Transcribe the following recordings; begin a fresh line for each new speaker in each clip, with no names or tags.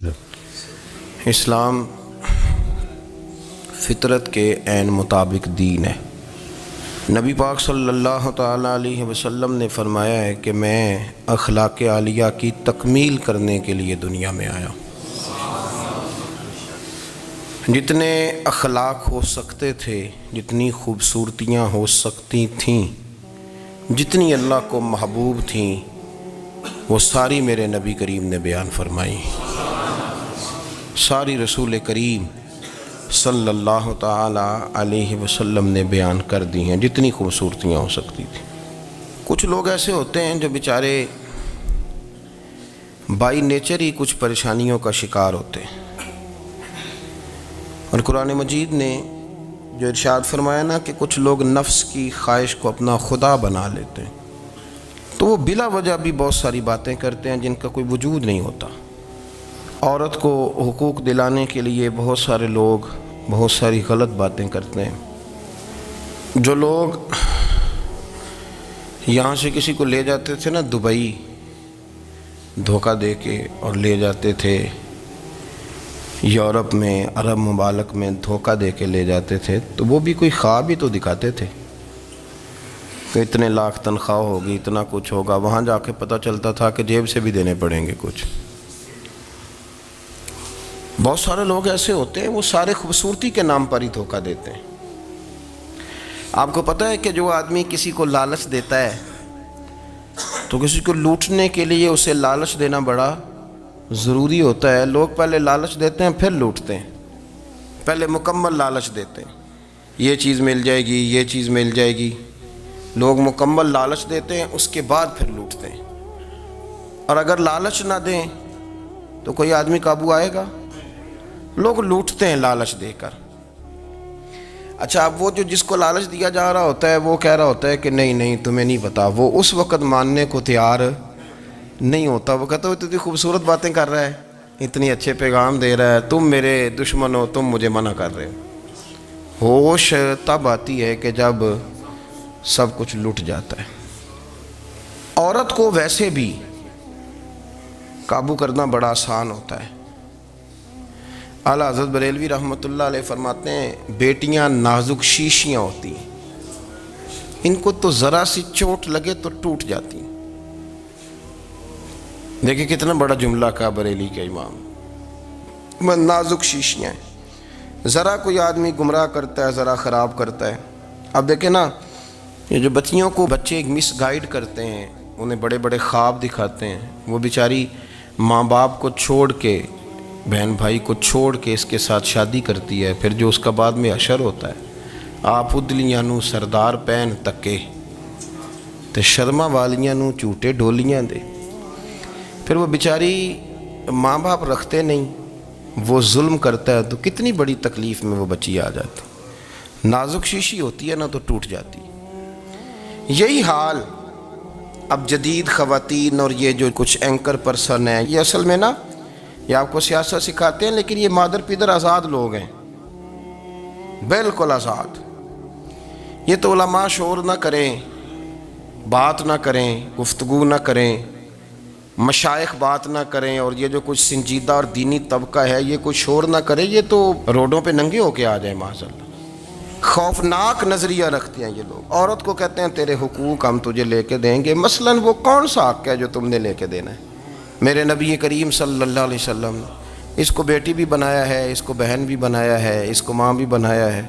اسلام فطرت کے عین مطابق دین ہے۔ نبی پاک صلی اللہ تعالیٰ علیہ وسلم نے فرمایا ہے کہ میں اخلاق عالیہ کی تکمیل کرنے کے لیے دنیا میں آیا ہوں۔ جتنے اخلاق ہو سکتے تھے، جتنی خوبصورتیاں ہو سکتی تھیں، جتنی اللہ کو محبوب تھیں، وہ ساری میرے نبی کریم نے بیان فرمائی، ساری رسول کریم صلی اللہ تعالیٰ علیہ وسلم نے بیان کر دی ہیں، جتنی خوبصورتیاں ہو سکتی تھیں۔ کچھ لوگ ایسے ہوتے ہیں جو بیچارے بائی نیچر ہی کچھ پریشانیوں کا شکار ہوتے ہیں، اور قرآن مجید نے جو ارشاد فرمایا نا کہ کچھ لوگ نفس کی خواہش کو اپنا خدا بنا لیتے ہیں، تو وہ بلا وجہ بھی بہت ساری باتیں کرتے ہیں جن کا کوئی وجود نہیں ہوتا۔ عورت کو حقوق دلانے کے لیے بہت سارے لوگ بہت ساری غلط باتیں کرتے ہیں۔ جو لوگ یہاں سے کسی کو لے جاتے تھے نا دبئی، دھوکہ دے کے اور لے جاتے تھے یورپ میں، عرب ممالک میں دھوکہ دے کے لے جاتے تھے، تو وہ بھی کوئی خواب ہی تو دکھاتے تھے کہ اتنے لاکھ تنخواہ ہوگی، اتنا کچھ ہوگا۔ وہاں جا کے پتہ چلتا تھا کہ جیب سے بھی دینے پڑیں گے کچھ۔ بہت سارے لوگ ایسے ہوتے ہیں، وہ سارے خوبصورتی کے نام پر ہی دھوکہ دیتے ہیں۔ آپ کو پتہ ہے کہ جو آدمی کسی کو لالچ دیتا ہے تو کسی کو لوٹنے کے لیے اسے لالچ دینا بڑا ضروری ہوتا ہے۔ لوگ پہلے لالچ دیتے ہیں پھر لوٹتے ہیں، پہلے مکمل لالچ دیتے ہیں، یہ چیز مل جائے گی، یہ چیز مل جائے گی۔ لوگ مکمل لالچ دیتے ہیں، اس کے بعد پھر لوٹتے ہیں۔ اور اگر لالچ نہ دیں تو کوئی آدمی قابو آئے گا؟ لوگ لوٹتے ہیں لالچ دے کر۔ اچھا، اب وہ جو جس کو لالچ دیا جا رہا ہوتا ہے وہ کہہ رہا ہوتا ہے کہ نہیں نہیں تمہیں نہیں پتا، وہ اس وقت ماننے کو تیار نہیں ہوتا۔ وہ کہتا ہے اتنی خوبصورت باتیں کر رہا ہے، اتنی اچھے پیغام دے رہا ہے، تم میرے دشمن ہو، تم مجھے منع کر رہے ہو۔ ہوش تب آتی ہے کہ جب سب کچھ لٹ جاتا ہے۔ عورت کو ویسے بھی قابو کرنا بڑا آسان ہوتا ہے۔ اعلیٰ حضرت بریلوی رحمۃ اللہ علیہ فرماتے ہیں بیٹیاں نازک شیشیاں ہوتی ہیں، ان کو تو ذرا سی چوٹ لگے تو ٹوٹ جاتی ہیں۔ دیکھیں کتنا بڑا جملہ کہا بریلی کے امام، نازک شیشیاں ہیں۔ ذرا کوئی آدمی گمراہ کرتا ہے، ذرا خراب کرتا ہے۔ اب دیکھیں نا، یہ جو بچیوں کو بچے مس گائیڈ کرتے ہیں، انہیں بڑے بڑے خواب دکھاتے ہیں، وہ بیچاری ماں باپ کو چھوڑ کے، بہن بھائی کو چھوڑ کے اس کے ساتھ شادی کرتی ہے، پھر جو اس کا بعد میں حشر ہوتا ہے، آپ ادلیاں نو سردار پہن تکے تے شرما والیاں نو جھوٹے ڈولیاں دے۔ پھر وہ بیچاری ماں باپ رکھتے نہیں، وہ ظلم کرتا ہے، تو کتنی بڑی تکلیف میں وہ بچی آ جاتی۔ نازک شیشی ہوتی ہے نا تو ٹوٹ جاتی۔ یہی حال اب جدید خواتین اور یہ جو کچھ اینکر پرسن ہیں، یہ اصل میں نا یہ آپ کو سیاست سکھاتے ہیں، لیکن یہ مادر پیدر آزاد لوگ ہیں، بالکل آزاد۔ یہ تو علماء شور نہ کریں، بات نہ کریں، گفتگو نہ کریں، مشائخ بات نہ کریں، اور یہ جو کچھ سنجیدہ اور دینی طبقہ ہے یہ کچھ شور نہ کرے، یہ تو روڈوں پہ ننگے ہو کے آ جائیں معاذ اللہ۔ خوفناک نظریہ رکھتے ہیں یہ لوگ۔ عورت کو کہتے ہیں تیرے حقوق ہم تجھے لے کے دیں گے۔ مثلاً وہ کون سا حق ہے جو تم نے لے کے دینا ہے؟ میرے نبی کریم صلی اللہ علیہ وسلم نے اس کو بیٹی بھی بنایا ہے، اس کو بہن بھی بنایا ہے، اس کو ماں بھی بنایا ہے،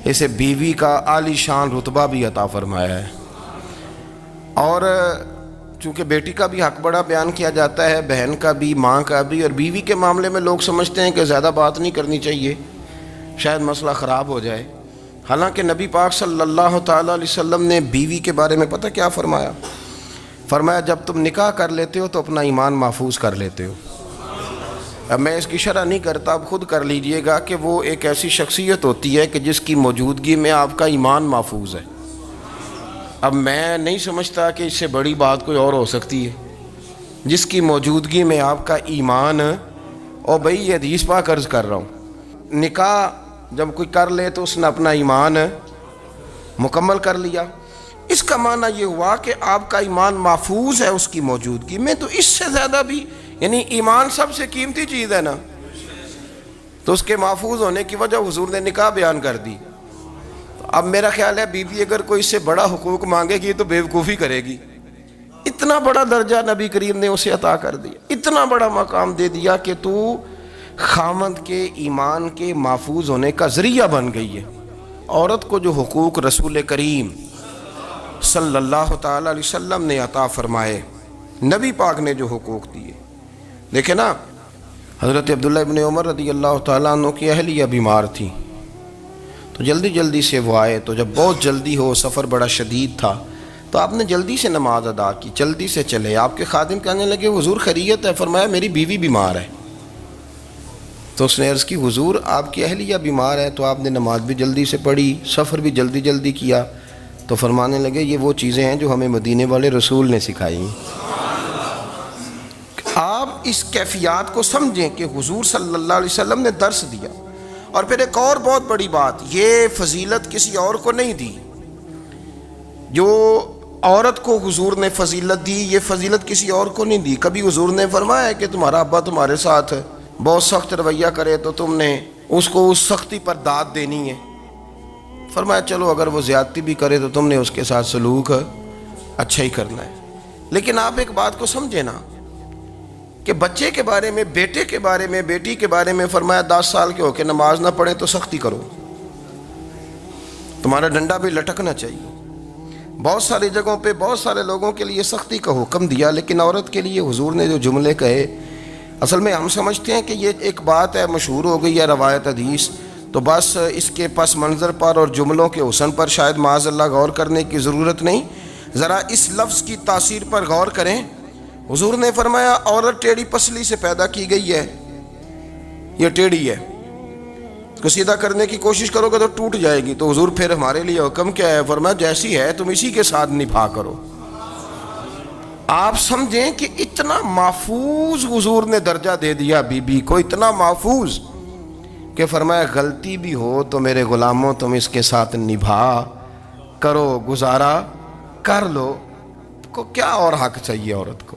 اسے بیوی کا عالی شان رتبہ بھی عطا فرمایا ہے۔ اور چونکہ بیٹی کا بھی حق بڑا بیان کیا جاتا ہے، بہن کا بھی، ماں کا بھی، اور بیوی کے معاملے میں لوگ سمجھتے ہیں کہ زیادہ بات نہیں کرنی چاہیے، شاید مسئلہ خراب ہو جائے۔ حالانکہ نبی پاک صلی اللہ تعالیٰ علیہ وسلم نے بیوی کے بارے میں پتہ کیا فرمایا؟ فرمایا جب تم نکاح کر لیتے ہو تو اپنا ایمان محفوظ کر لیتے ہو۔ اب میں اس کی شرح نہیں کرتا، اب خود کر لیجئے گا کہ وہ ایک ایسی شخصیت ہوتی ہے کہ جس کی موجودگی میں آپ کا ایمان محفوظ ہے۔ اب میں نہیں سمجھتا کہ اس سے بڑی بات کوئی اور ہو سکتی ہے، جس کی موجودگی میں آپ کا ایمان، اور بھئی یہ حدیث پاک عرض کر رہا ہوں، نکاح جب کوئی کر لے تو اس نے اپنا ایمان مکمل کر لیا۔ اس کا معنی یہ ہوا کہ آپ کا ایمان محفوظ ہے اس کی موجودگی میں، تو اس سے زیادہ بھی یعنی ایمان سب سے قیمتی چیز ہے نا، تو اس کے محفوظ ہونے کی وجہ حضور نے نکاح بیان کر دی۔ اب میرا خیال ہے بی بی اگر کوئی اس سے بڑا حقوق مانگے گی تو بیوقوفی کرے گی۔ اتنا بڑا درجہ نبی کریم نے اسے عطا کر دیا، اتنا بڑا مقام دے دیا کہ تو خامند کے ایمان کے محفوظ ہونے کا ذریعہ بن گئی ہے۔ عورت کو جو حقوق رسول کریم صلی اللہ تعالی علیہ وسلم نے عطا فرمائے، نبی پاک نے جو حقوق دیے، دیکھیں نا، حضرت عبداللہ ابن عمر رضی اللہ تعالیٰ عنہ کی اہلیہ بیمار تھی، تو جلدی جلدی سے وہ آئے، تو جب بہت جلدی ہو، سفر بڑا شدید تھا، تو آپ نے جلدی سے نماز ادا کی، جلدی سے چلے۔ آپ کے خادم کہنے لگے حضور خیریت ہے؟ فرمایا میری بیوی بیمار ہے۔ تو اس نے عرض کی حضور آپ کی اہلیہ بیمار ہے، تو آپ نے نماز بھی جلدی سے پڑھی، سفر بھی جلدی جلدی کیا۔ تو فرمانے لگے یہ وہ چیزیں ہیں جو ہمیں مدینے والے رسول نے سکھائی۔ آپ اس کیفیات کو سمجھیں کہ حضور صلی اللہ علیہ وسلم نے درس دیا۔ اور پھر ایک اور بہت بڑی بات، یہ فضیلت کسی اور کو نہیں دی، جو عورت کو حضور نے فضیلت دی، یہ فضیلت کسی اور کو نہیں دی۔ کبھی حضور نے فرمایا کہ تمہارا ابا تمہارے ساتھ بہت سخت رویہ کرے تو تم نے اس کو اس سختی پر داد دینی ہے؟ فرمایا چلو اگر وہ زیادتی بھی کرے تو تم نے اس کے ساتھ سلوک اچھا ہی کرنا ہے۔ لیکن آپ ایک بات کو سمجھے نا کہ بچے کے بارے میں، بیٹے کے بارے میں، بیٹی کے بارے میں فرمایا 10 سال کے ہو کے نماز نہ پڑھیں تو سختی کرو، تمہارا ڈنڈا بھی لٹکنا چاہیے۔ بہت ساری جگہوں پہ بہت سارے لوگوں کے لیے سختی کا حکم دیا، لیکن عورت کے لیے حضور نے جو جملے کہے، اصل میں ہم سمجھتے ہیں کہ یہ ایک بات ہے، مشہور ہو گئی ہے روایت حدیث، تو بس اس کے پس منظر پر اور جملوں کے حسن پر شاید معاذ اللہ غور کرنے کی ضرورت نہیں۔ ذرا اس لفظ کی تاثیر پر غور کریں۔ حضور نے فرمایا عورت ٹیڑھی پسلی سے پیدا کی گئی ہے، یہ ٹیڑھی ہے، اس کو سیدھا کرنے کی کوشش کرو گے تو ٹوٹ جائے گی۔ تو حضور پھر ہمارے لیے حکم کیا ہے؟ فرمایا جیسی ہے تم اسی کے ساتھ نبھا کرو۔ آپ سمجھیں کہ اتنا محفوظ حضور نے درجہ دے دیا بی بی کو، اتنا محفوظ کہ فرمایا غلطی بھی ہو تو میرے غلاموں تم اس کے ساتھ نبھا کرو، گزارا کر لو۔ کو کیا اور حق چاہیے عورت کو،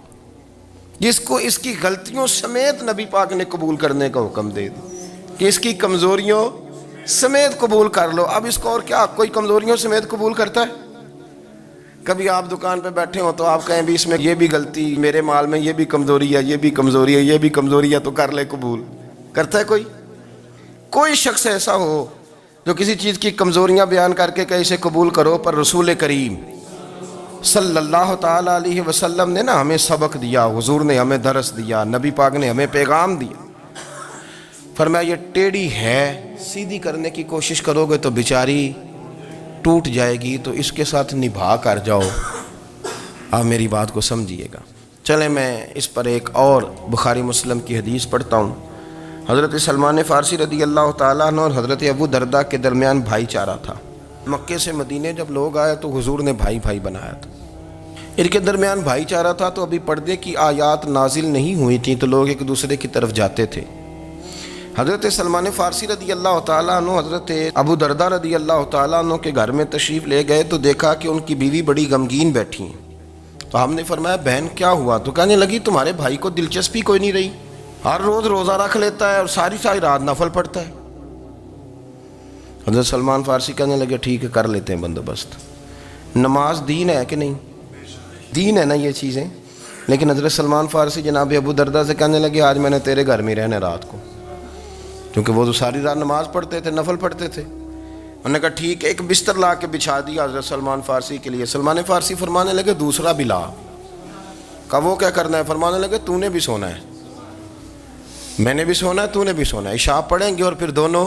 جس کو اس کی غلطیوں سمیت نبی پاک نے قبول کرنے کا حکم دے دی کہ اس کی کمزوریوں سمیت قبول کر لو۔ اب اس کو اور کیا، کوئی کمزوریوں سمیت قبول کرتا ہے؟ کبھی آپ دکان پہ بیٹھے ہوں تو آپ کہیں بھی اس میں یہ بھی غلطی، میرے مال میں یہ بھی کمزوری ہے، یہ بھی کمزوری ہے، یہ بھی کمزوری ہے، تو کر لے قبول؟ کرتا ہے کوئی؟ کوئی شخص ایسا ہو جو کسی چیز کی کمزوریاں بیان کر کے کہ اسے قبول کرو؟ پر رسول کریم صلی اللہ تعالیٰ علیہ وسلم نے نا ہمیں سبق دیا، حضور نے ہمیں درس دیا، نبی پاک نے ہمیں پیغام دیا۔ فرمایا یہ ٹیڑھی ہے، سیدھی کرنے کی کوشش کرو گے تو بیچاری ٹوٹ جائے گی، تو اس کے ساتھ نبھا کر جاؤ۔ آپ میری بات کو سمجھیے گا۔ چلیں میں اس پر ایک اور بخاری مسلم کی حدیث پڑھتا ہوں۔ حضرت سلمان فارسی رضی اللہ تعالیٰ عنہ اور حضرت ابو دردہ کے درمیان بھائی چارہ تھا۔ مکے سے مدینے جب لوگ آئے تو حضور نے بھائی بھائی بنایا تھا، ان کے درمیان بھائی چارہ تھا، تو ابھی پردے کی آیات نازل نہیں ہوئی تھیں، تو لوگ ایک دوسرے کی طرف جاتے تھے۔ حضرت سلمان فارسی رضی اللہ تعالیٰ عنہ حضرت ابو دردہ رضی اللہ تعالیٰ عنہ کے گھر میں تشریف لے گئے تو دیکھا کہ ان کی بیوی بڑی غمگین بیٹھی ہیں۔ تو ہم نے فرمایا بہن کیا ہوا؟ تو کہنے لگی تمہارے بھائی کو دلچسپی کوئی نہیں رہی، ہر روز روزہ رکھ لیتا ہے اور ساری رات نفل پڑھتا ہے۔ حضرت سلمان فارسی کہنے لگے ٹھیک ہے کر لیتے ہیں بندوبست۔ نماز دین ہے کہ نہیں؟ دین ہے نا یہ چیزیں۔ لیکن حضرت سلمان فارسی جناب ابو دردہ سے کہنے لگے آج میں نے تیرے گھر میں رہنا رات کو، کیونکہ وہ تو ساری رات نماز پڑھتے تھے، نفل پڑھتے تھے۔ انہوں نے کہا ٹھیک ہے، ایک بستر لا کے بچھا دیا حضرت سلمان فارسی کے لیے۔ سلمان فارسی فرمانے لگے دوسرا بھی لا۔ کہا وہ کیا کرنا ہے؟ فرمانے لگے تو نے بھی سونا ہے، میں نے بھی سونا ہے، تو نے بھی سونا ہے، عشاء پڑھیں گے اور پھر دونوں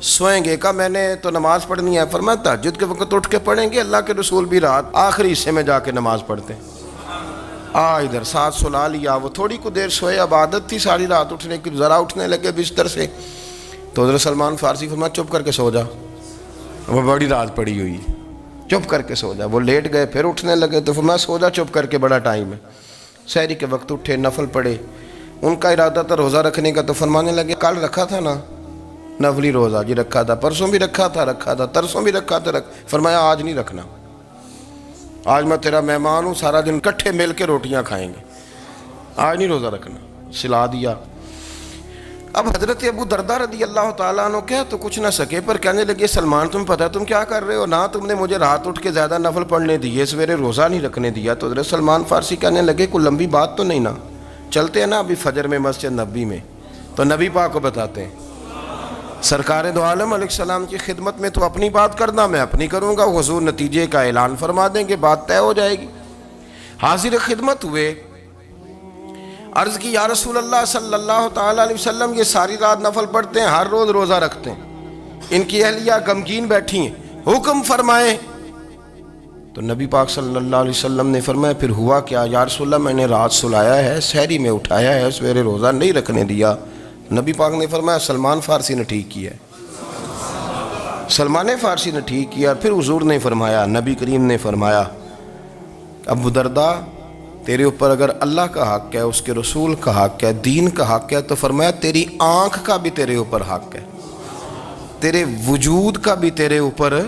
سوئیں گے۔ کہا میں نے تو نماز پڑھنی ہے۔ فرمایا تہجد کے وقت اٹھ کے پڑھیں گے، اللہ کے رسول بھی رات آخری حصے میں جا کے نماز پڑھتے ہیں۔ ادھر ساتھ سلا لیا، وہ تھوڑی کو دیر سوئے، اب عادت تھی ساری رات اٹھنے کی، ذرا اٹھنے لگے بستر سے تو حضرت سلمان فارسی فرمایا چپ کر کے سو جا، وہ بڑی رات پڑی ہوئی، چپ کر کے سو جا۔ وہ لیٹ گئے، پھر اٹھنے لگے تو فرمایا سو جا چپ کر کے، بڑا ٹائم ہے۔ سحری کے وقت اٹھے، نفل پڑھے، ان کا ارادہ تھا روزہ رکھنے کا، تو فرمانے لگے کل رکھا تھا نا نفلی روزہ؟ جی رکھا تھا۔ پرسوں بھی رکھا تھا، ترسوں بھی رکھا تھا۔ فرمایا آج نہیں رکھنا، آج میں تیرا مہمان ہوں، سارا دن کٹھے مل کے روٹیاں کھائیں گے، آج نہیں روزہ رکھنا۔ سلا دیا۔ اب حضرت ابو درداء رضی اللہ تعالیٰ عنہ کہہ تو کچھ نہ سکے، پر کہنے لگے سلمان تم پتہ تم کیا کر رہے ہو، نہ تم نے مجھے رات اٹھ کے زیادہ نفل پڑھنے دیے، سویرے روزہ نہیں رکھنے دیا۔ تو حضرت سلمان فارسی کہنے لگے کوئی لمبی بات تو نہیں نا، چلتے ہیں نا ابھی فجر میں مسجد نبی میں، تو نبی پاک کو بتاتے ہیں سرکار دو عالم علیہ السلام کی خدمت میں تو اپنی بات کرنا، میں اپنی کروں گا، حضور نتیجے کا اعلان فرما دیں گے، بات طے ہو جائے گی۔ حاضر خدمت ہوئے، عرض کی یا رسول اللہ صلی اللہ تعالیٰ علیہ وسلم یہ ساری رات نفل پڑھتے ہیں، ہر روز روزہ رکھتے ہیں، ان کی اہلیہ غمگین بیٹھی ہیں، حکم فرمائیں۔ تو نبی پاک صلی اللہ علیہ وسلم نے فرمایا پھر ہوا کیا؟ یا رسول اللہ میں نے رات سلایا ہے، سحری میں اٹھایا ہے، سویرے روزہ نہیں رکھنے دیا۔ نبی پاک نے فرمایا سلمان فارسی نے ٹھیک کیا ہے، سلمان فارسی نے ٹھیک کیا۔ پھر حضور نے فرمایا، نبی کریم نے فرمایا ابو درداء تیرے اوپر اگر اللہ کا حق ہے، اس کے رسول کا حق ہے، دین کا حق ہے، تو فرمایا تیری آنکھ کا بھی تیرے اوپر حق ہے، تیرے وجود کا بھی تیرے اوپر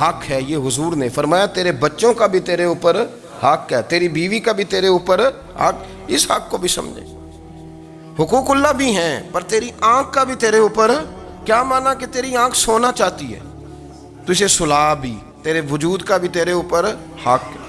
حق ہے۔ یہ حضور نے فرمایا تیرے بچوں کا بھی تیرے اوپر حق ہے، تیری بیوی کا بھی تیرے اوپر حق، اس حق کو بھی سمجھے۔ حقوق اللہ بھی ہیں، پر تیری آنکھ کا بھی تیرے اوپر، کیا مانا کہ تیری آنکھ سونا چاہتی ہے تو اسے سلا بھی، تیرے وجود کا بھی تیرے اوپر حق ہے،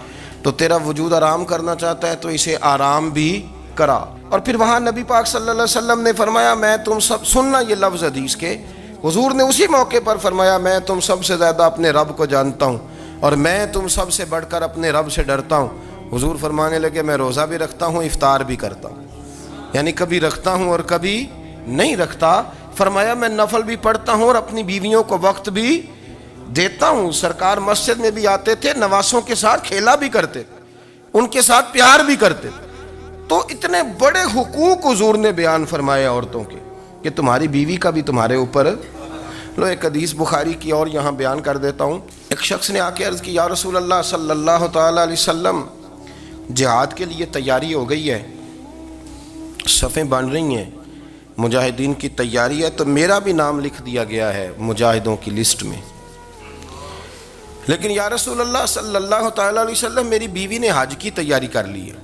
تو تیرا وجود آرام کرنا چاہتا ہے تو اسے آرام بھی کرا۔ اور پھر وہاں نبی پاک صلی اللہ علیہ وسلم نے فرمایا میں تم سب، سننا یہ لفظ حدیث کے، حضور نے اسی موقع پر فرمایا میں تم سب سے زیادہ اپنے رب کو جانتا ہوں اور میں تم سب سے بڑھ کر اپنے رب سے ڈرتا ہوں۔ حضور فرمانے لگے میں روزہ بھی رکھتا ہوں، افطار بھی کرتا ہوں، یعنی کبھی رکھتا ہوں اور کبھی نہیں رکھتا۔ فرمایا میں نفل بھی پڑھتا ہوں اور اپنی بیویوں کو وقت بھی دیتا ہوں۔ سرکار مسجد میں بھی آتے تھے، نواسوں کے ساتھ کھیلا بھی کرتے تھے، ان کے ساتھ پیار بھی کرتے تھے۔ تو اتنے بڑے حقوق حضور نے بیان فرمائے عورتوں کے کہ تمہاری بیوی کا بھی تمہارے اوپر۔ لو ایک حدیث بخاری کی اور یہاں بیان کر دیتا ہوں۔ ایک شخص نے آ کے عرض کی یا رسول اللہ صلی اللہ تعالیٰ علیہ وسلم جہاد کے لیے تیاری ہو گئی ہے، صفیں بن رہی ہیں، مجاہدین کی تیاری ہے، تو میرا بھی نام لکھ دیا گیا ہے مجاہدوں کی لسٹ میں، لیکن یا رسول اللہ صلی اللہ تعالیٰ علیہ وسلم میری بیوی نے حج کی تیاری کر لی ہے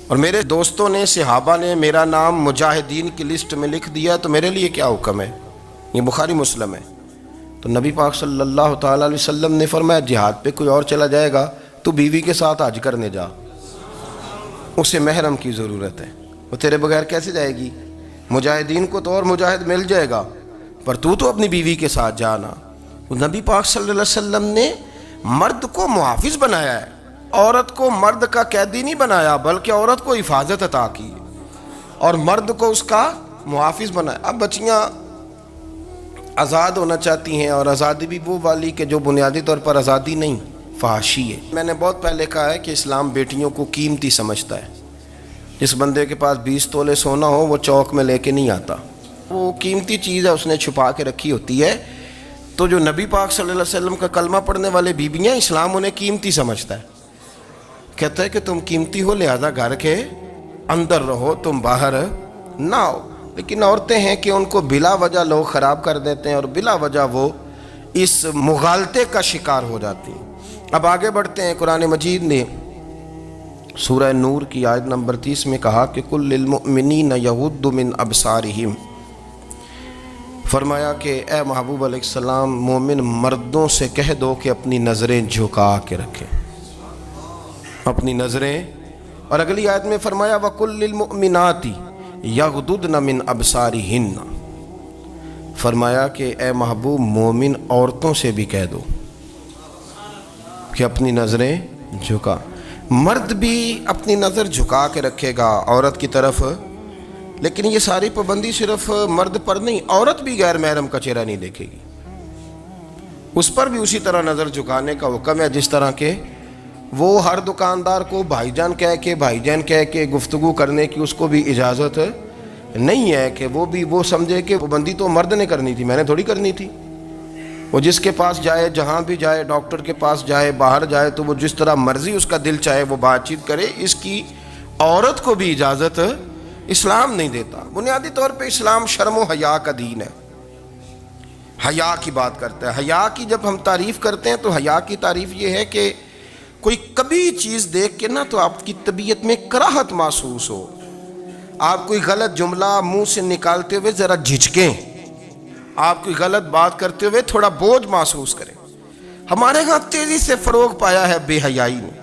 اور میرے دوستوں نے، صحابہ نے میرا نام مجاہدین کی لسٹ میں لکھ دیا، تو میرے لیے کیا حکم ہے؟ یہ بخاری مسلم ہے۔ تو نبی پاک صلی اللہ تعالیٰ علیہ وسلم نے فرمایا جہاد پہ کوئی اور چلا جائے گا تو بیوی کے ساتھ حج کرنے جا، اسے محرم کی ضرورت ہے، وہ تیرے بغیر کیسے جائے گی؟ مجاہدین کو تو اور مجاہد مل جائے گا، پر تو اپنی بیوی کے ساتھ جانا۔ نبی پاک صلی اللہ علیہ وسلم نے مرد کو محافظ بنایا ہے، عورت کو مرد کا قیدی نہیں بنایا، بلکہ عورت کو حفاظت عطا کی اور مرد کو اس کا محافظ بنایا۔ اب بچیاں آزاد ہونا چاہتی ہیں، اور آزادی بھی وہ والی کہ جو بنیادی طور پر آزادی نہیں، فحاشی ہے۔ میں نے بہت پہلے کہا ہے کہ اسلام بیٹیوں کو قیمتی سمجھتا ہے۔ جس بندے کے پاس 20 تولے سونا ہو وہ چوک میں لے کے نہیں آتا، وہ قیمتی چیز ہے، اس نے چھپا کے رکھی ہوتی ہے۔ تو جو نبی پاک صلی اللہ علیہ وسلم کا کلمہ پڑھنے والے بیویاں، اسلام انہیں قیمتی سمجھتا ہے، کہتا ہے کہ تم قیمتی ہو لہذا گھر کے اندر رہو، تم باہر نہ ہو۔ لیکن عورتیں ہیں کہ ان کو بلا وجہ لوگ خراب کر دیتے ہیں اور بلا وجہ وہ اس مغالطے کا شکار ہو جاتی ہیں۔ اب آگے بڑھتے ہیں۔ قرآن مجید نے سورہ نور کی آیت نمبر 30 میں کہا کہ کل للمؤمنین یغضوا من ابصارہم، فرمایا کہ اے محبوب علیہ السلام مومن مردوں سے کہہ دو کہ اپنی نظریں جھکا کے رکھیں، اپنی نظریں۔ اور اگلی آیت میں فرمایا وَقُلْ لِلْمُؤْمِنَاتِ یغضضن من ابصارہن، فرمایا کہ اے محبوب مومن عورتوں سے بھی کہہ دو کہ اپنی نظریں جھکا۔ مرد بھی اپنی نظر جھکا کے رکھے گا عورت کی طرف، لیکن یہ ساری پابندی صرف مرد پر نہیں، عورت بھی غیر محرم کا چہرہ نہیں دیکھے گی، اس پر بھی اسی طرح نظر جھکانے کا حکم ہے، جس طرح کہ وہ ہر دکاندار کو بھائی جان کہہ کے گفتگو کرنے کی اس کو بھی اجازت نہیں ہے کہ وہ سمجھے کہ پابندی تو مرد نے کرنی تھی، میں نے تھوڑی کرنی تھی۔ وہ جس کے پاس جائے، جہاں بھی جائے، ڈاکٹر کے پاس جائے، باہر جائے، تو وہ جس طرح مرضی اس کا دل چاہے وہ بات چیت کرے، اس کی عورت کو بھی اجازت اسلام نہیں دیتا۔ بنیادی طور پہ اسلام شرم و حیا کا دین ہے، حیا کی بات کرتا ہے۔ حیا کی جب ہم تعریف کرتے ہیں تو حیا کی تعریف یہ ہے کہ کوئی کبھی چیز دیکھ کے نہ تو آپ کی طبیعت میں کراہت محسوس ہو، آپ کوئی غلط جملہ منہ سے نکالتے ہوئے ذرا جھجکیں، آپ کوئی غلط بات کرتے ہوئے تھوڑا بوجھ محسوس کریں۔ ہمارے ہاں تیزی سے فروغ پایا ہے بے حیائی نے،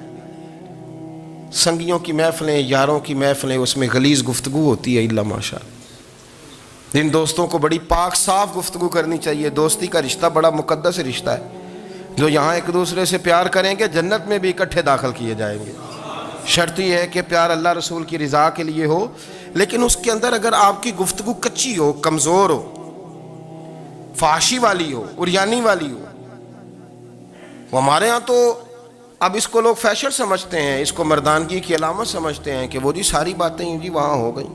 سنگیوں کی محفلیں، یاروں کی محفلیں، اس میں غلیظ گفتگو ہوتی ہے، الا ماشاء اللہ۔ جن دوستوں کو بڑی پاک صاف گفتگو کرنی چاہیے، دوستی کا رشتہ بڑا مقدس رشتہ ہے، جو یہاں ایک دوسرے سے پیار کریں گے جنت میں بھی اکٹھے داخل کیے جائیں گے۔ شرط یہ ہے کہ پیار اللہ رسول کی رضا کے لیے ہو، لیکن اس کے اندر اگر آپ کی گفتگو کچی ہو، کمزور ہو، فحاشی والی ہو، عریانی والی ہو، وہ ہمارے ہاں تو اب اس کو لوگ فیشن سمجھتے ہیں، اس کو مردانگی کی علامت سمجھتے ہیں کہ وہ جی ساری باتیں جی وہاں ہو گئیں،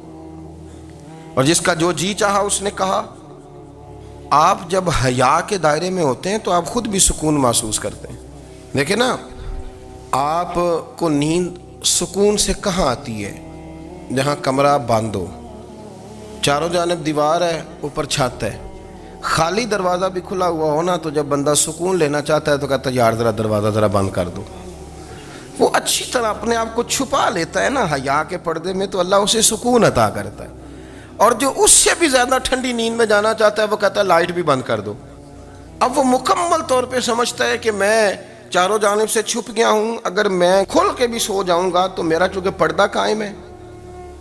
اور جس کا جو جی چاہا اس نے کہا۔ آپ جب حیا کے دائرے میں ہوتے ہیں تو آپ خود بھی سکون محسوس کرتے ہیں۔ دیکھیں نا، آپ کو نیند سکون سے کہاں آتی ہے؟ جہاں کمرہ بند ہو، چاروں جانب دیوار ہے، اوپر چھت ہے، خالی دروازہ بھی کھلا ہوا ہونا تو جب بندہ سکون لینا چاہتا ہے تو کہتا ہے یار ذرا دروازہ ذرا بند کر دو۔ وہ اچھی طرح اپنے آپ کو چھپا لیتا ہے نا حیا کے پردے میں، تو اللہ اسے سکون عطا کرتا ہے۔ اور جو اس سے بھی زیادہ ٹھنڈی نیند میں جانا چاہتا ہے وہ کہتا ہے لائٹ بھی بند کر دو۔ اب وہ مکمل طور پہ سمجھتا ہے کہ میں چاروں جانب سے چھپ گیا ہوں، اگر میں کھل کے بھی سو جاؤں گا تو میرا چونکہ پردہ قائم ہے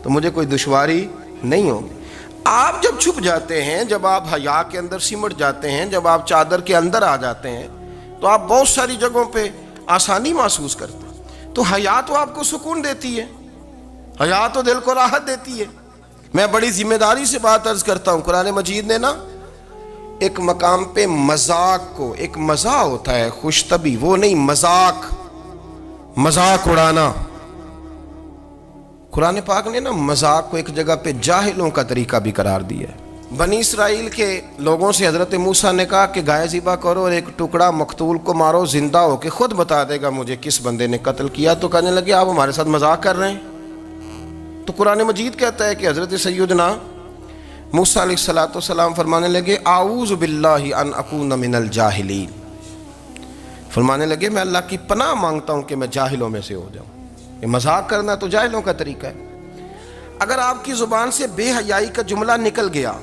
تو مجھے کوئی دشواری نہیں ہوگی۔ آپ جب چھپ جاتے ہیں، جب آپ حیا کے اندر سمٹ جاتے ہیں، جب آپ چادر کے اندر آ جاتے ہیں تو آپ بہت ساری جگہوں پہ آسانی محسوس کرتے ہیں۔ تو حیا تو آپ کو سکون دیتی ہے، حیا تو دل کو راحت دیتی ہے۔ میں بڑی ذمہ داری سے بات عرض کرتا ہوں، قرآن مجید نے نا ایک مقام پہ مذاق کو، ایک مزاح ہوتا ہے خوش طبی، وہ نہیں، مذاق اڑانا، قرآن پاک نے نا مذاق کو ایک جگہ پہ جاہلوں کا طریقہ بھی قرار دیا ہے۔ بنی اسرائیل کے لوگوں سے حضرت موسیٰ نے کہا کہ گائے ذبح کرو اور ایک ٹکڑا مقتول کو مارو، زندہ ہو کے خود بتا دے گا مجھے کس بندے نے قتل کیا۔ تو کہنے لگے آپ ہمارے ساتھ مذاق کر رہے ہیں۔ تو قرآن مجید کہتا ہے کہ حضرت سیدنا موسیٰ علیہ السلام فرمانے لگے اعوذ باللہ ان اکون من الجاہلین، فرمانے لگے میں اللہ کی پناہ مانگتا ہوں کہ میں جاہلوں میں سے ہو جاؤں۔ یہ مذاق کرنا تو جاہلوں کا طریقہ ہے۔ اگر آپ کی زبان سے بے حیائی کا جملہ نکل گیا،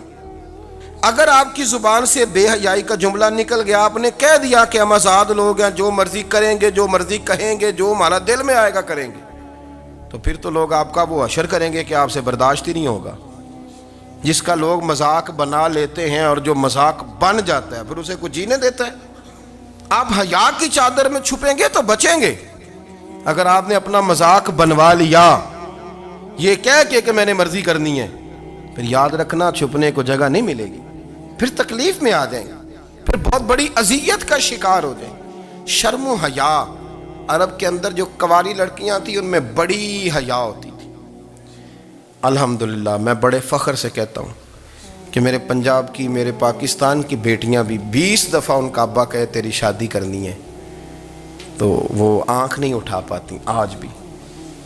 اگر آپ کی زبان سے بے حیائی کا جملہ نکل گیا، آپ نے کہہ دیا کہ ہم آزاد لوگ ہیں، جو مرضی کریں گے، جو مرضی کہیں گے، جو ہمارا دل میں آئے گا کریں گے، تو پھر تو لوگ آپ کا وہ حشر کریں گے کہ آپ سے برداشت ہی نہیں ہوگا۔ جس کا لوگ مذاق بنا لیتے ہیں اور جو مذاق بن جاتا ہے پھر اسے کوئی جینے دیتا ہے؟ آپ حیا کی چادر میں چھپیں گے تو بچیں گے۔ اگر آپ نے اپنا مذاق بنوا لیا یہ کہہ کے کہ میں نے مرضی کرنی ہے، پھر یاد رکھنا چھپنے کو جگہ نہیں ملے گی، پھر تکلیف میں آ جائیں گے، پھر بہت بڑی اذیت کا شکار ہو جائیں گے۔ شرم و حیا، عرب کے اندر جو کنواری لڑکیاں تھیں ان میں بڑی حیا ہوتی تھی۔ الحمدللہ میں بڑے فخر سے کہتا ہوں کہ میرے پنجاب کی، میرے پاکستان کی بیٹیاں بھی 20 دفعہ ان کا ابا کہے تیری شادی کرنی ہے تو وہ آنکھ نہیں اٹھا پاتی آج بھی۔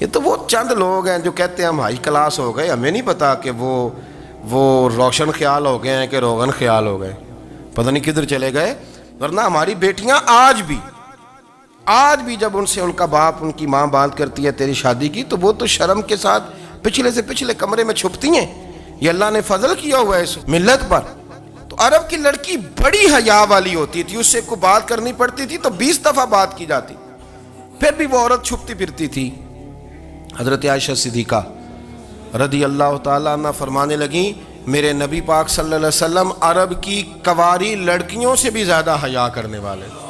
یہ تو وہ چند لوگ ہیں جو کہتے ہیں ہم ہائی کلاس ہو گئے، ہمیں نہیں پتا کہ وہ روشن خیال ہو گئے ہیں کہ روغن خیال ہو گئے، پتہ نہیں کدھر چلے گئے۔ ورنہ ہماری بیٹیاں آج بھی جب ان سے ان کا باپ، ان کی ماں بات کرتی ہے تیری شادی کی، تو وہ تو شرم کے ساتھ پچھلے سے پچھلے کمرے میں چھپتی ہیں۔ یہ اللہ نے فضل کیا ہوا ہے اس ملت پر۔ تو عرب کی لڑکی بڑی حیا والی ہوتی تھی، اس سے کوئی بات کرنی پڑتی تھی تو 20 دفعہ بات کی جاتی، پھر بھی وہ عورت چھپتی پھرتی تھی۔ حضرت عائشہ صدیقہ رضی اللہ تعالیٰ عنہ فرمانے لگیں میرے نبی پاک صلی اللہ علیہ وسلم عرب کی کنواری لڑکیوں سے بھی زیادہ حیا کرنے والے تھے۔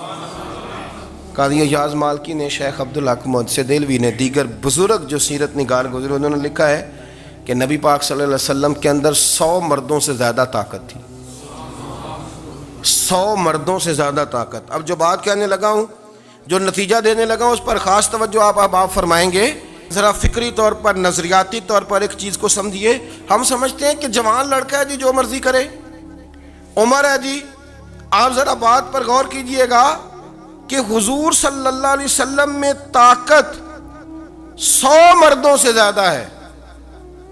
قاضی ایاز مالکی نے، شیخ عبدالحق محدث دہلوی نے، دیگر بزرگ جو سیرت نگار گزرے انہوں نے لکھا ہے کہ نبی پاک صلی اللہ علیہ وسلم کے اندر 100 مردوں سے زیادہ طاقت تھی، 100 مردوں سے زیادہ طاقت۔ اب جو بات کہنے لگا ہوں، جو نتیجہ دینے لگا ہوں، اس پر خاص توجہ آپ فرمائیں گے۔ ذرا فکری طور پر، نظریاتی طور پر ایک چیز کو سمجھیے۔ ہم سمجھتے ہیں کہ جوان لڑکا ہے جی جو مرضی کرے، عمر ہے جی۔ آپ ذرا بات پر غور کیجئے گا کہ حضور صلی اللہ علیہ وسلم میں طاقت 100 مردوں سے زیادہ ہے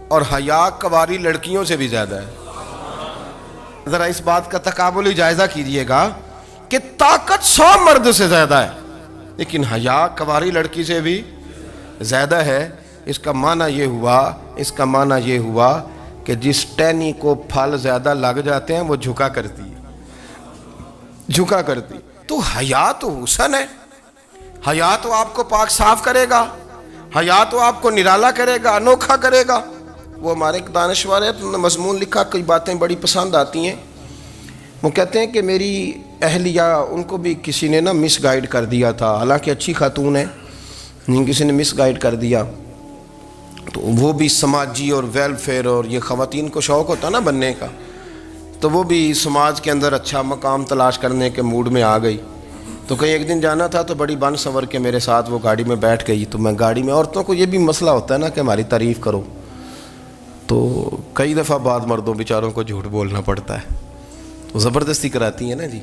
اور حیا کنواری لڑکیوں سے بھی زیادہ ہے۔ ذرا اس بات کا تقابلی جائزہ کیجئے گا کہ طاقت 100 مرد سے زیادہ ہے لیکن حیا کنواری لڑکی سے بھی زیادہ ہے۔ اس کا معنی یہ ہوا کہ جس ٹہنی کو پھل زیادہ لگ جاتے ہیں وہ جھکا کرتی ہے، تو حیا تو حسن ہے، حیا تو آپ کو پاک صاف کرے گا، حیا تو آپ کو نرالا کرے گا، انوکھا کرے گا۔ وہ ہمارے ایک دانشور ہے، انہوں نے مضمون لکھا، کئی باتیں بڑی پسند آتی ہیں۔ وہ کہتے ہیں کہ میری اہلیہ، ان کو بھی کسی نے مس گائیڈ کر دیا تھا، حالانکہ اچھی خاتون ہے، کسی نے مس گائیڈ کر دیا، تو وہ بھی سماجی اور ویلفیئر، اور یہ خواتین کو شوق ہوتا نا بننے کا، تو وہ بھی سماج کے اندر اچھا مقام تلاش کرنے کے موڈ میں آ گئی۔ تو کہیں ایک دن جانا تھا تو بڑی بن سنور کے میرے ساتھ وہ گاڑی میں بیٹھ گئی، تو میں گاڑی میں، عورتوں کو یہ بھی مسئلہ ہوتا ہے نا کہ ہماری تعریف کرو، تو کئی دفعہ بعض مردوں بیچاروں کو جھوٹ بولنا پڑتا ہے، تو زبردستی کراتی ہیں نا جی۔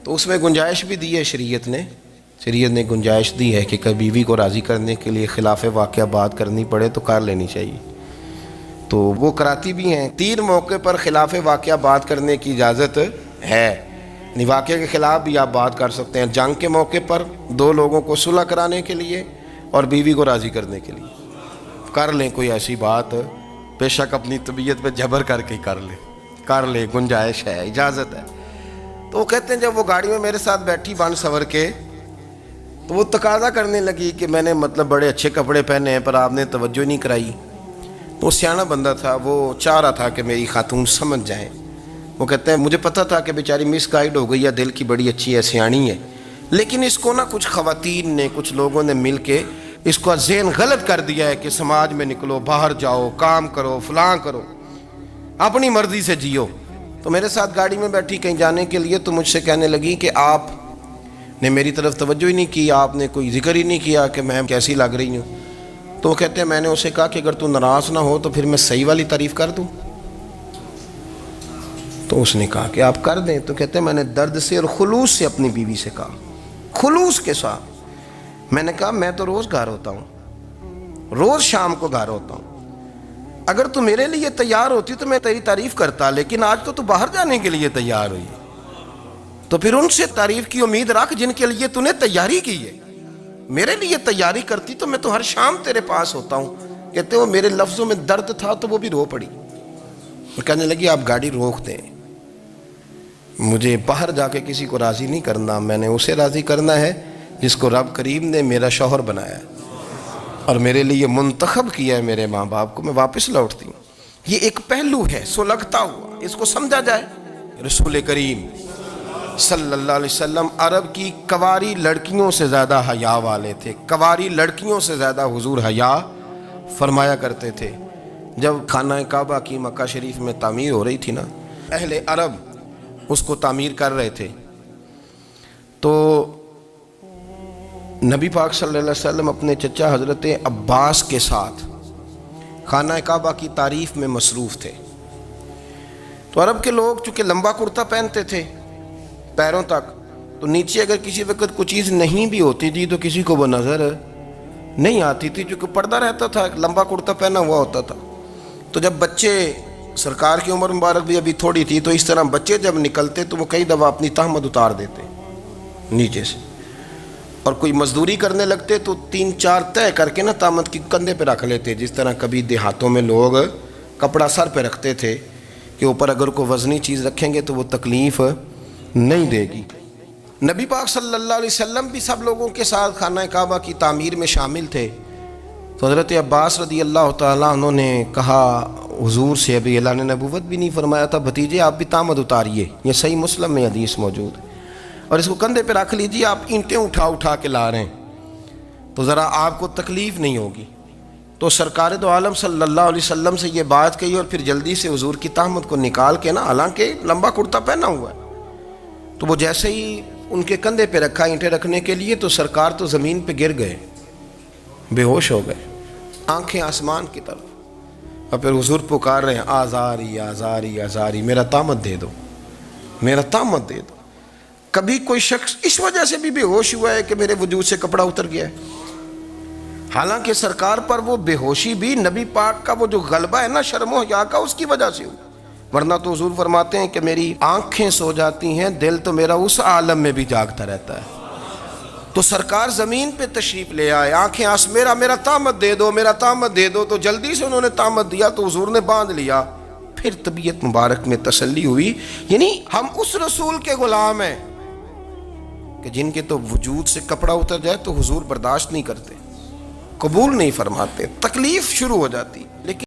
تو اس میں گنجائش بھی دی ہے شریعت نے گنجائش دی ہے کہ کبھی بیوی کو راضی کرنے کے لیے خلاف واقعہ بات کرنی پڑے تو کر لینی چاہیے، تو وہ کراتی بھی ہیں۔ 3 موقع پر خلاف واقعہ بات کرنے کی اجازت ہے، یعنی واقعے کے خلاف بھی آپ بات کر سکتے ہیں، جنگ کے موقع پر 2 لوگوں کو صلح کرانے کے لیے اور بیوی کو راضی کرنے کے لیے کر لیں کوئی ایسی بات، بے شک اپنی طبیعت پہ جبر کر کے کر لیں، گنجائش ہے، اجازت ہے۔ تو وہ کہتے ہیں جب وہ گاڑی میں میرے ساتھ بیٹھی بن سنور کے، تو وہ تقاضا کرنے لگی کہ میں نے بڑے اچھے کپڑے پہنے ہیں پر آپ نے توجہ نہیں کرائی۔ وہ سیاںا بندہ تھا، وہ چاہ رہا تھا کہ میری خاتون سمجھ جائیں۔ وہ کہتے ہیں مجھے پتہ تھا کہ بیچاری مس گائیڈ ہو گئی ہے، دل کی بڑی اچھی ہے، سیاਣੀ ہے، لیکن اس کو کچھ خواتین نے، کچھ لوگوں نے مل کے اس کو ذہن غلط کر دیا ہے کہ سماج میں نکلو، باہر جاؤ، کام کرو، فلاں کرو، اپنی مرضی سے جیو۔ تو میرے ساتھ گاڑی میں بیٹھی کہیں جانے کے لیے، تو مجھ سے کہنے لگی کہ آپ نے میری طرف توجہ ہی نہیں کی، آپ نے کوئی ذکر ہی نہیں کیا کہ میں کیسی لگ رہی ہوں۔ تو وہ کہتے ہیں میں نے اسے کہا کہ اگر تو ناراض نہ ہو تو پھر میں صحیح والی تعریف کر دوں۔ تو اس نے کہا کہ آپ کر دیں۔ تو کہتے ہیں میں نے درد سے اور خلوص سے اپنی بیوی سے کہا، خلوص کے ساتھ میں نے کہا میں تو روز گھر ہوتا ہوں، روز شام کو گھر ہوتا ہوں، اگر تو میرے لیے تیار ہوتی تو میں تیری تعریف کرتا، لیکن آج تو باہر جانے کے لیے تیار ہوئی، تو پھر ان سے تعریف کی امید رکھ جن کے لیے تو نے تیاری کی ہے۔ میرے لیے تیاری کرتی تو میں تو ہر شام تیرے پاس ہوتا ہوں۔ کہتے وہ میرے لفظوں میں درد تھا تو وہ بھی رو پڑی، وہ کہنے لگی آپ گاڑی روک دیں، مجھے باہر جا کے کسی کو راضی نہیں کرنا، میں نے اسے راضی کرنا ہے جس کو رب کریم نے میرا شوہر بنایا ہے اور میرے لیے منتخب کیا ہے میرے ماں باپ کو، میں واپس لوٹتی ہوں۔ یہ ایک پہلو ہے سلگتا ہوا، اس کو سمجھا جائے۔ رسول کریم صلی اللہ علیہ وسلم عرب کی کواری لڑکیوں سے زیادہ حیا والے تھے، کواری لڑکیوں سے زیادہ حضور حیا فرمایا کرتے تھے۔ جب خانہ کعبہ کی مکہ شریف میں تعمیر ہو رہی تھی نا، اہل عرب اس کو تعمیر کر رہے تھے، تو نبی پاک صلی اللہ علیہ وسلم اپنے چچا حضرت عباس کے ساتھ خانہ کعبہ کی تعریف میں مصروف تھے۔ تو عرب کے لوگ چونکہ لمبا کرتا پہنتے تھے پیروں تک، تو نیچے اگر کسی وقت کوئی چیز نہیں بھی ہوتی تھی تو کسی کو وہ نظر نہیں آتی تھی، چونکہ پردہ رہتا تھا، ایک لمبا کرتا پہنا ہوا ہوتا تھا۔ تو جب بچے، سرکار کی عمر مبارک بھی ابھی تھوڑی تھی، تو اس طرح بچے جب نکلتے تو وہ کئی دفعہ اپنی تہمت اتار دیتے نیچے سے، اور کوئی مزدوری کرنے لگتے تو 3-4 طے کر کے تہمت کی کندھے پہ رکھ لیتے، جس طرح کبھی دیہاتوں میں لوگ کپڑا سر پہ رکھتے تھے کہ اوپر اگر کوئی وزنی چیز رکھیں گے تو وہ تکلیف نہیں دے گی۔ نبی پاک صلی اللہ علیہ وسلم بھی سب لوگوں کے ساتھ خانہ کعبہ کی تعمیر میں شامل تھے۔ تو حضرت عباس رضی اللہ تعالیٰ عنہ نے کہا حضور سے، ابھی اللہ نے نبوت بھی نہیں فرمایا تھا، بھتیجے آپ بھی تہمت اتاریے، یہ صحیح مسلم میں حدیث موجود ہے، اور اس کو کندھے پہ رکھ لیجیے، آپ اینٹیں اٹھا کے لا رہے ہیں تو ذرا آپ کو تکلیف نہیں ہوگی۔ تو سرکار دو عالم صلی اللہ علیہ وسلم سے یہ بات کہی، اور پھر جلدی سے حضور کی تہمت کو نکال کے حالانکہ لمبا کرتا پہنا ہوا ہے، تو وہ جیسے ہی ان کے کندھے پہ رکھا اینٹیں رکھنے کے لیے، تو سرکار تو زمین پہ گر گئے، بے ہوش ہو گئے، آنکھیں آسمان کی طرف، اور پھر حضور پکار رہے ہیں آزاری آزاری آزاری، میرا تہمت دے دو، میرا تہمت دے دو۔ کبھی کوئی شخص اس وجہ سے بھی بے ہوش ہوا ہے کہ میرے وجود سے کپڑا اتر گیا ہے، حالانکہ سرکار پر وہ بے ہوشی بھی نبی پاک کا وہ جو غلبہ ہے شرم و حیا کا، اس کی وجہ سے ہوا، ورنہ تو حضور فرماتے ہیں کہ میری آنکھیں سو جاتی ہیں، دل تو میرا اس عالم میں بھی جاگتا رہتا ہے۔ تو سرکار زمین پہ تشریف لے آئے، آنکھیں میرا طامت دے دو، میرا طامت دے دو. تو جلدی سے انہوں نے طامت دیا تو حضور نے باندھ لیا. پھر طبیعت مبارک میں تسلی ہوئی. یعنی ہم اس رسول کے غلام ہیں کہ جن کے تو وجود سے کپڑا اتر جائے تو حضور برداشت نہیں کرتے، قبول نہیں فرماتے، تکلیف شروع ہو جاتی. لیکن